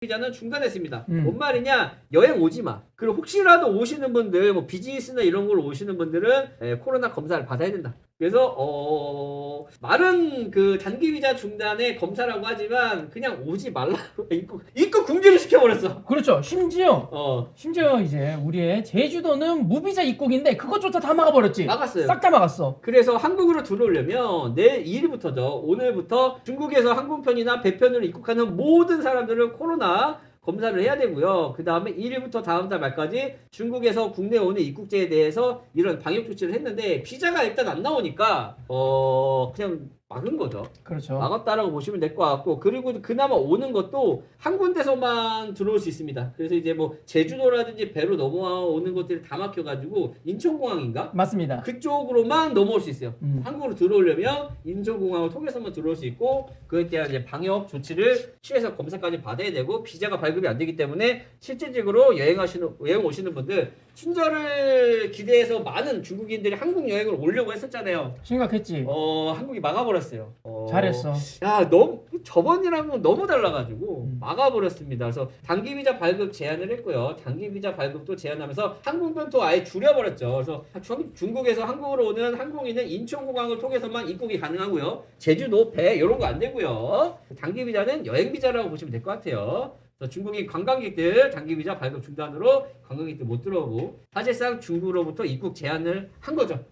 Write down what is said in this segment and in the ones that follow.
비자는 중단했습니다. 뭔 말이냐? 여행 오지 마. 그리고 혹시라도 오시는 분들, 뭐 비즈니스나 이런 걸로 오시는 분들은 코로나 검사를 받아야 된다. 그래서 말은 그 단기 비자 중단에 검사라고 하지만 그냥 오지 말라고 입국 금지를 시켜버렸어. 그렇죠. 심지어 이제 우리의 제주도는 무비자 입국인데 그것조차 다 막아버렸지. 막았어요. 싹 다 막았어. 그래서 한국으로 들어오려면 내일 2일부터죠. 오늘부터 중국에서 항공편이나 배편으로 입국하는 모든 사람들은 코로나 검사를 해야 되고요. 그 다음에 1일부터 다음 달 말까지 중국에서 국내 오는 입국자에 대해서 이런 방역 조치를 했는데 비자가 일단 안 나오니까 그냥 막은 거죠. 그렇죠. 막았다라고 보시면 될 것 같고, 그리고 그나마 오는 것도 한 군데서만 들어올 수 있습니다. 그래서 이제 뭐 제주도라든지 배로 넘어오는 것들이 다 막혀가지고 인천공항인가? 맞습니다. 그쪽으로만 넘어올 수 있어요. 한국으로 들어오려면 인천공항을 통해서만 들어올 수 있고, 그에 대한 이제 방역 조치를 취해서 검사까지 받아야 되고, 비자가 발급이 안 되기 때문에 실질적으로 여행 오시는 분들 친절을 기대해서 많은 중국인들이 한국 여행을 오려고 했었잖아요. 심각했지. 한국이 막아버렸어요. 잘했어. 야, 너무 저번이랑은 너무 달라가지고 막아버렸습니다. 그래서 단기 비자 발급 제한을 했고요. 단기 비자 발급도 제한하면서 항공편도 아예 줄여버렸죠. 그래서 중국에서 한국으로 오는 항공인은 인천공항을 통해서만 입국이 가능하고요. 제주도, 배 이런 거 안 되고요. 단기 비자는 여행 비자라고 보시면 될 것 같아요. 중국인 관광객들 단기 비자 발급 중단으로 관광객들 못 들어오고, 사실상 중국으로부터 입국 제한을 한 거죠.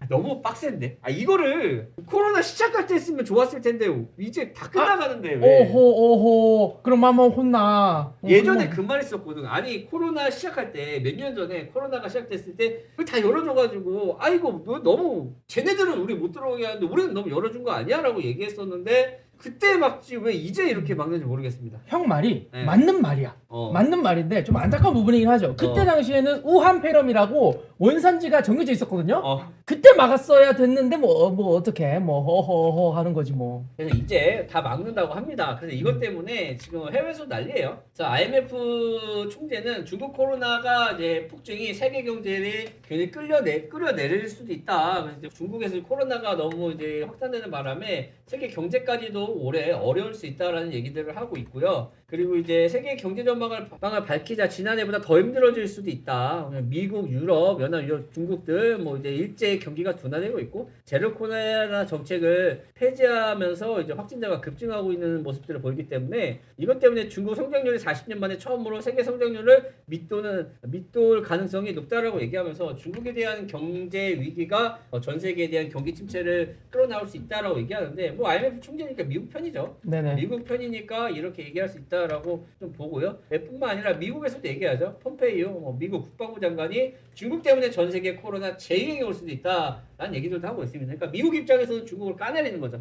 너무 빡센데. 이거를 코로나 시작할 때 했으면 좋았을 텐데 이제 다 끝나가는데 왜? 오호. 그럼 한번 혼나. 예전에 그 말 있었거든. 아니 코로나 시작할 때 몇 년 전에 코로나가 시작됐을 때 다 열어줘가지고 아이고 너 너무 쟤네들은 우리 못 들어오게 하는데 우리는 너무 열어준 거 아니야? 라고 얘기했었는데 그때 막지 왜 이제 이렇게 막는지 모르겠습니다. 형 말이 네. 맞는 말이야. 맞는 말인데 좀 안타까운 부분이긴 하죠. 그때 당시에는 우한 폐렴이라고 원산지가 정해져 있었거든요. 그때 막았어야 됐는데 뭐 어떻게 뭐 허허허 하는 거지 뭐. 그래서 이제 다 막는다고 합니다. 그래서 이것 때문에 지금 해외에서 난리예요. 그래서 IMF 총재는 중국 코로나가 이제 폭증이 세계 경제를 괜히 끌어내릴 수도 있다. 그래서 이제 중국에서 코로나가 너무 이제 확산되는 바람에 세계 경제까지도 올해 어려울 수 있다라는 얘기들을 하고 있고요. 그리고 이제 세계 경제 전망을 밝히자 지난해보다 더 힘들어질 수도 있다. 미국, 유럽, 연합 중국들 뭐 이제 일제 경기가 둔화되고 있고 제로 코로나 정책을 폐지하면서 이제 확진자가 급증하고 있는 모습들을 보이기 때문에 이것 때문에 중국 성장률이 40년 만에 처음으로 세계 성장률을 밑돌 가능성이 높다라고 얘기하면서 중국에 대한 경제 위기가 전 세계에 대한 경기 침체를 끌어나올 수 있다라고 얘기하는데 뭐 IMF 총재니까 미국 편이죠. 네네. 미국 편이니까 이렇게 얘기할 수 있다라고 좀 보고요. 뿐만 아니라 미국에서도 얘기하죠. 폼페이오 미국 국방부 장관이 중국 때문에 전 세계 코로나 재유행이 올 수도 있다라는 얘기들도 하고 있습니다. 그러니까 미국 입장에서는 중국을 까내리는 거죠.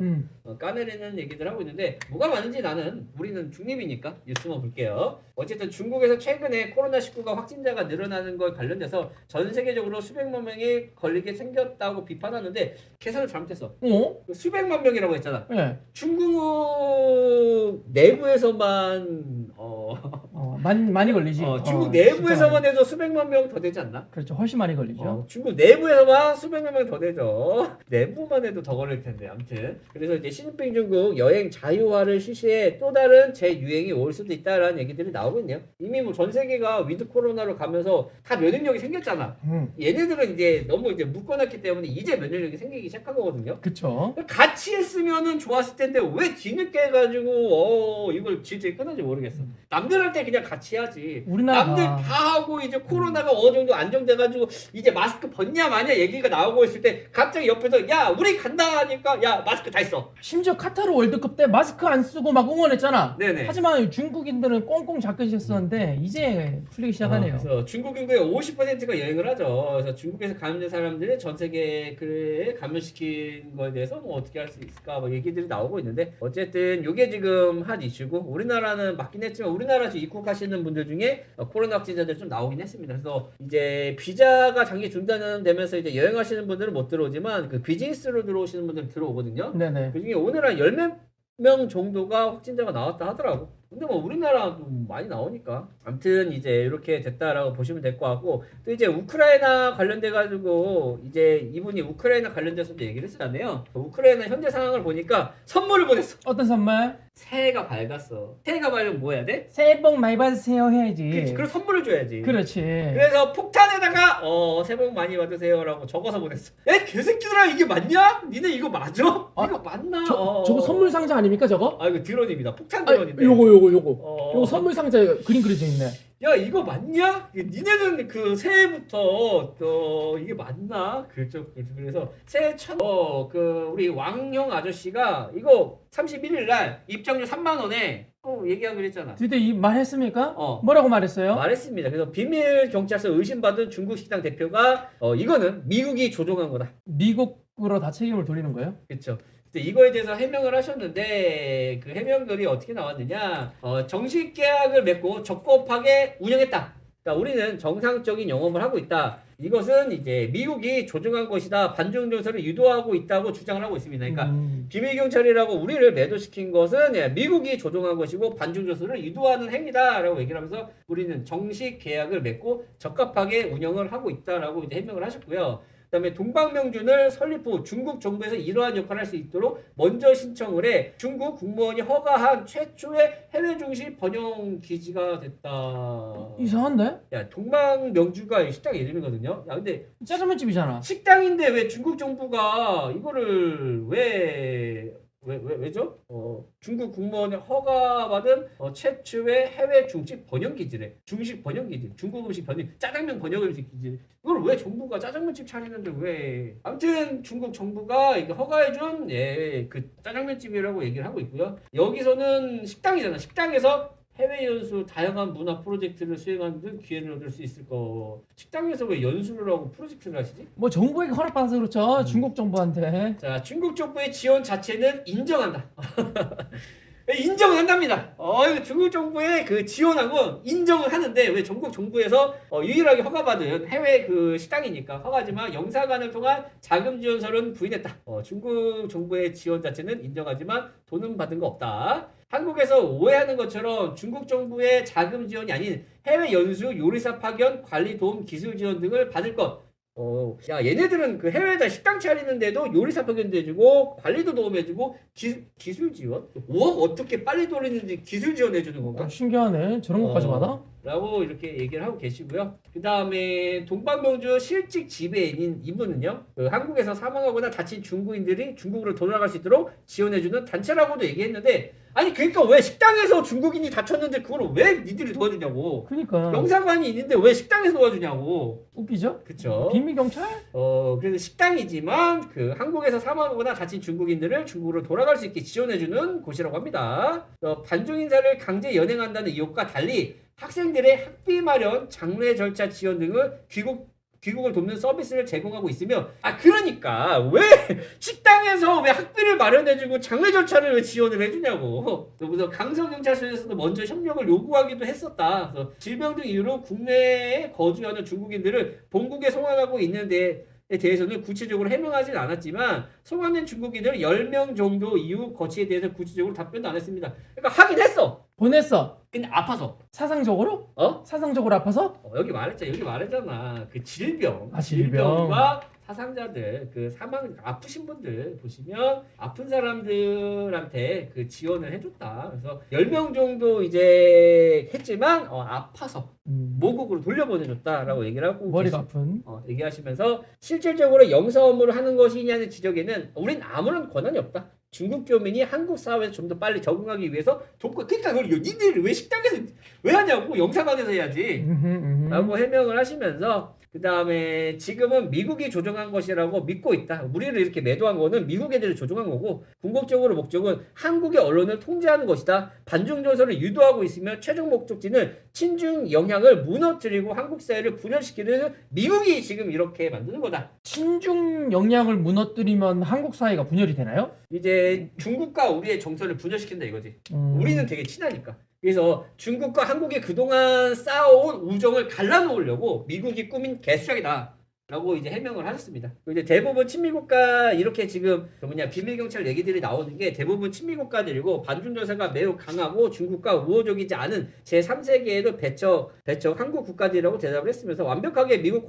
까내리는 얘기들 하고 있는데 뭐가 맞는지 우리는 중립이니까 뉴스만 볼게요. 어쨌든 중국에서 최근에 코로나19가 확진자가 늘어나는 것 관련돼서 전 세계적으로 수백만 명이 걸리게 생겼다고 비판하는데 계산을 잘못했어. 수백만 명이라고 했잖아. 네. 중국 내부에서만 많이 걸리지. 중국 내부에서만 해도 수백만 명 더 되지 않나? 그렇죠. 훨씬 많이 걸리죠. 중국 내부에서만 수백만 명 더 되죠. 내부만 해도 더 걸릴 텐데. 아무튼 그래서 이제 시진핑 중국 여행 자유화를 실시해 또 다른 재유행이 올 수도 있다라는 얘기들이 나오고 있네요. 이미 뭐 전 세계가 위드 코로나로 가면서 다 면역력이 생겼잖아. 얘네들은 이제 너무 이제 묶어놨기 때문에 이제 면역력이 생기기 시작한 거거든요. 그쵸. 같이 했으면은 좋았을 텐데 왜 뒤늦게 해가지고 이걸 질질 끊는지 모르겠어. 남들 할 때 그냥 같이 해야지. 남들 다 하고 이제 코로나가 어느 정도 안정돼가지고 이제 마스크 벗냐 마냐 얘기가 나오고 있을 때 갑자기 옆에서 야 우리 간다 하니까 야 마스크 다 있어. 심지어 카타르 월드컵 때 마스크 안 쓰고 막 응원했잖아. 네네. 하지만 중국인들은 꽁꽁 잡고 있었는데 이제 풀리기 시작하네요. 그래서 중국 인구의 50%가 여행을 하죠. 그래서 중국에서 감염된 사람들이 전 세계에 감염시킨 거에 대해서 뭐 어떻게 할 수 있을까 뭐 얘기들이 나오고 있는데 어쨌든 이게 지금 한 이슈고 우리나라는 맞긴 했지만 우리나라 지금 입국하시는 분들 중에 코로나 확진자들 좀 나오긴 했습니다. 그래서 이제 비자가 장기 중단되면서 이제 여행하시는 분들은 못 들어오지만 그 비즈니스로 들어오시는 분들은 들어오거든요. 네네. 그중에 오늘 한 10명 정도가 확진자가 나왔다 하더라고. 근데 뭐 우리나라도 많이 나오니까 아무튼 이제 이렇게 됐다라고 보시면 될 것 같고 또 이제 우크라이나 관련돼 가지고 이제 이분이 우크라이나 관련돼서도 얘기를 했잖아요. 우크라이나 현재 상황을 보니까 선물을 보냈어. 어떤 선물? 새해가 밝았어. 새해가 밝으면 뭐 해야 돼? 새해 복 많이 받으세요 해야지. 그렇지. 그럼 선물을 줘야지. 그렇지. 그래서 폭탄에다가 새해 복 많이 받으세요라고 적어서 보냈어. 야 개새끼들아 이게 맞냐? 니네 이거 맞아? 이거 맞나? 저거 선물 상자 아닙니까 저거? 아 이거 드론입니다. 폭탄 아, 드론인데. 요거 선물 상자 그림 그려져 있네. 야 이거 맞냐? 니네는 그 새해부터 이게 맞나? 그래서 새해 그 우리 왕형 아저씨가 이거 31일 날 입장료 3만 원에 얘기하기로 했잖아. 드디어 이 말했습니까? 어. 뭐라고 말했어요? 말했습니다. 그래서 비밀 경찰서 의심받은 중국 식당 대표가 이거는 미국이 조종한 거다. 미국으로 다 책임을 돌리는 거예요? 그렇죠. 이거에 대해서 해명을 하셨는데 그 해명글이 어떻게 나왔느냐? 정식 계약을 맺고 적법하게 운영했다. 그러니까 우리는 정상적인 영업을 하고 있다. 이것은 이제 미국이 조종한 것이다. 반중 정서를 유도하고 있다고 주장을 하고 있습니다. 그러니까 비밀 경찰이라고 우리를 매도시킨 것은 미국이 조종한 것이고 반중 정서를 유도하는 행위다라고 얘기를 하면서 우리는 정식 계약을 맺고 적합하게 운영을 하고 있다라고 이제 해명을 하셨고요. 그다음에 동방명준을 설립 후 중국 정부에서 이러한 역할을 할 수 있도록 먼저 신청을 해 중국 국무원이 허가한 최초의 해외 중심 번영 기지가 됐다. 이상한데? 야 동방명주가 식당 이름이거든요. 야 근데 짜장면집이잖아. 식당인데 왜 중국 정부가 이거를 왜죠? 중국 국무원의 허가받은 최초의 해외 중식 번영기지래. 중식 번영기지. 중국 음식 번영, 짜장면 번영 음식 기지. 이걸 왜 정부가 짜장면집 차리는데 왜? 아무튼 중국 정부가 이거 허가해준 그 짜장면집이라고 얘기를 하고 있고요. 여기서는 식당이잖아. 식당에서 해외 연수, 다양한 문화 프로젝트를 수행하는 등 기회를 얻을 수 있을 거. 식당에서 왜 연수를 하고 프로젝트를 하시지? 뭐 정부에게 허락받아서 그렇죠. 중국 정부한테. 자, 중국 정부의 지원 자체는 인정한다. 인정을 한답니다. 이거 중국 정부의 그 지원한 건 인정을 하는데 왜 중국 정부에서 유일하게 허가받은 해외 그 식당이니까 허가지만 영사관을 통한 자금 지원서는 부인했다. 중국 정부의 지원 자체는 인정하지만 돈은 받은 거 없다. 한국에서 오해하는 것처럼 중국 정부의 자금 지원이 아닌 해외 연수, 요리사 파견, 관리 도움, 기술 지원 등을 받을 것. 야 얘네들은 그 해외에다 식당 차리는데도 요리사 파견도 해주고 관리도 도움해주고 기술 지원? 5억 어떻게 빨리 돌리는지 기술 지원해주는 건가? 신기하네. 저런 것까지 받아? 라고 이렇게 얘기를 하고 계시고요. 그 다음에 동방명주 실직 지배인인 이분은요. 그 한국에서 사망하거나 다친 중국인들이 중국으로 돌아갈 수 있도록 지원해주는 단체라고도 얘기했는데 아니 그러니까 왜 식당에서 중국인이 다쳤는데 그걸 왜 니들이 도와주냐고. 그러니까. 영사관이 있는데 왜 식당에서 도와주냐고. 웃기죠? 그쵸. 비밀 경찰? 그래서 식당이지만 그 한국에서 사망하거나 다친 중국인들을 중국으로 돌아갈 수 있게 지원해주는 곳이라고 합니다. 반중 인사를 강제 연행한다는 의혹과 달리 학생들의 학비 마련, 장례 절차 지원 등을 귀국을 돕는 서비스를 제공하고 있으며 그러니까 왜 식당에서 왜 학비를 마련해주고 장례 절차를 왜 지원을 해주냐고. 그래서 강서경찰서에서도 먼저 협력을 요구하기도 했었다. 그래서 질병 등 이유로 국내에 거주하는 중국인들을 본국에 송환하고 있는데 에 대해서는 구체적으로 해명하진 않았지만 송환된 중국인들 10명 정도 이후 거치에 대해서 구체적으로 답변도 안 했습니다. 그러니까 하긴 했어. 보냈어. 근데 아파서. 사상적으로? 어? 사상적으로 아파서? 여기 말했잖아. 그 질병. 질병. 질병과 사상자들, 그 아프신 분들 보시면 아픈 사람들한테 그 지원을 해줬다. 그래서 10명 정도 이제 했지만 아파서 모국으로 돌려보내줬다라고 얘기를 하고 머리가 아픈. 얘기하시면서 실질적으로 영사 업무를 하는 것이냐는 지적에는 우린 아무런 권한이 없다. 중국 교민이 한국 사회에 좀 더 빨리 적응하기 위해서 그러니까 니들 왜 식당에서 왜 하냐고 영사관에서 해야지 라고 해명을 하시면서 그 다음에 지금은 미국이 조종한 것이라고 믿고 있다. 우리를 이렇게 매도한 거는 미국 애들이 조종한 거고 궁극적으로 목적은 한국의 언론을 통제하는 것이다. 반중 정서를 유도하고 있으며 최종 목적지는 친중 영향을 무너뜨리고 한국 사회를 분열시키는 미국이 지금 이렇게 만드는 거다. 친중 영향을 무너뜨리면 한국 사회가 분열이 되나요? 이제 중국과 우리의 정서를 분열시킨다 이거지. 우리는 되게 친하니까. 그래서 중국과 한국이 그동안 쌓아온 우정을 갈라놓으려고 미국이 꾸민 개수작이다. 라고 이제 해명을 하셨습니다. 이제 대부분 친미국가 이렇게 지금 비밀경찰 얘기들이 나오는 게 대부분 친미국가들이고 반중전세가 매우 강하고 중국과 우호적이지 않은 제3세계에도 배척 한국 국가들이라고 대답을 했으면서 완벽하게 미국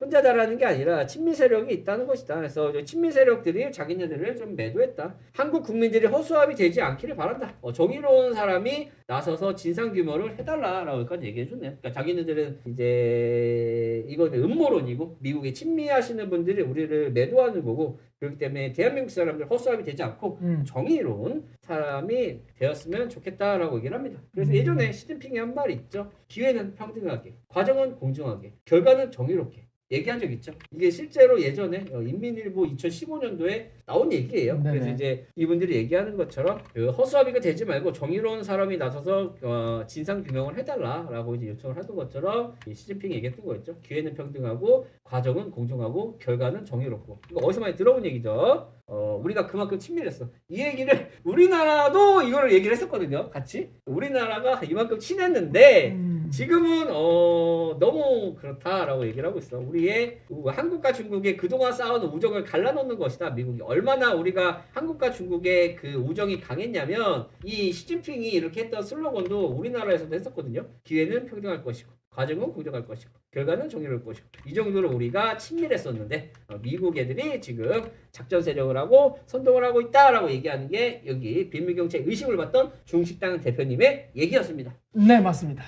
혼자다라는 게 아니라 친미 세력이 있다는 것이다. 그래서 친미 세력들이 자기네들을 좀 매도했다. 한국 국민들이 허수아비 되지 않기를 바란다. 정의로운 사람이 나서서 진상 규모를 해달라라고까지 얘기해줬네요. 그러니까 자기네들은 이제 이거는 음모론이고 미국에 친미하시는 분들이 우리를 매도하는 거고 그렇기 때문에 대한민국 사람들 허수아비 되지 않고 정의로운 사람이 되었으면 좋겠다라고 얘기를 합니다. 그래서 예전에 시진핑이 한 말이 있죠. 기회는 평등하게, 과정은 공정하게, 결과는 정의롭게. 얘기한 적 있죠. 이게 실제로 예전에 인민일보 2015년도에 나온 얘기예요. 네네. 그래서 이제 이분들이 얘기하는 것처럼 그 허수아비가 되지 말고 정의로운 사람이 나서서 진상 규명을 해달라라고 이제 요청을 하던 것처럼 시진핑이 얘기했던 거였죠. 기회는 평등하고 과정은 공정하고 결과는 정의롭고. 이거 어디서 많이 들어본 얘기죠. 우리가 그만큼 친밀했어. 이 얘기를 우리나라도 이거를 얘기를 했었거든요. 같이 우리나라가 이만큼 친했는데 지금은 너무 그렇다라고 얘기를 하고 있어. 우리의 한국과 중국의 그동안 쌓아온 우정을 갈라놓는 것이다. 미국이 얼마나 우리가 한국과 중국의 그 우정이 강했냐면 이 시진핑이 이렇게 했던 슬로건도 우리나라에서도 했었거든요. 기회는 평등할 것이고 과정은 공정할 것이고 결과는 정의로울 것이고 이 정도로 우리가 친밀했었는데 미국 애들이 지금 작전 세력을 하고 선동을 하고 있다라고 얘기하는 게 여기 비밀경찰 의심을 받던 중식당 대표님의 얘기였습니다. 네, 맞습니다.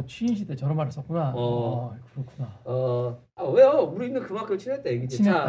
취임 시대 저런 말을 썼구나. 그렇구나. 왜요? 우리는 그만큼 친했다 얘기지. 친했다. 자,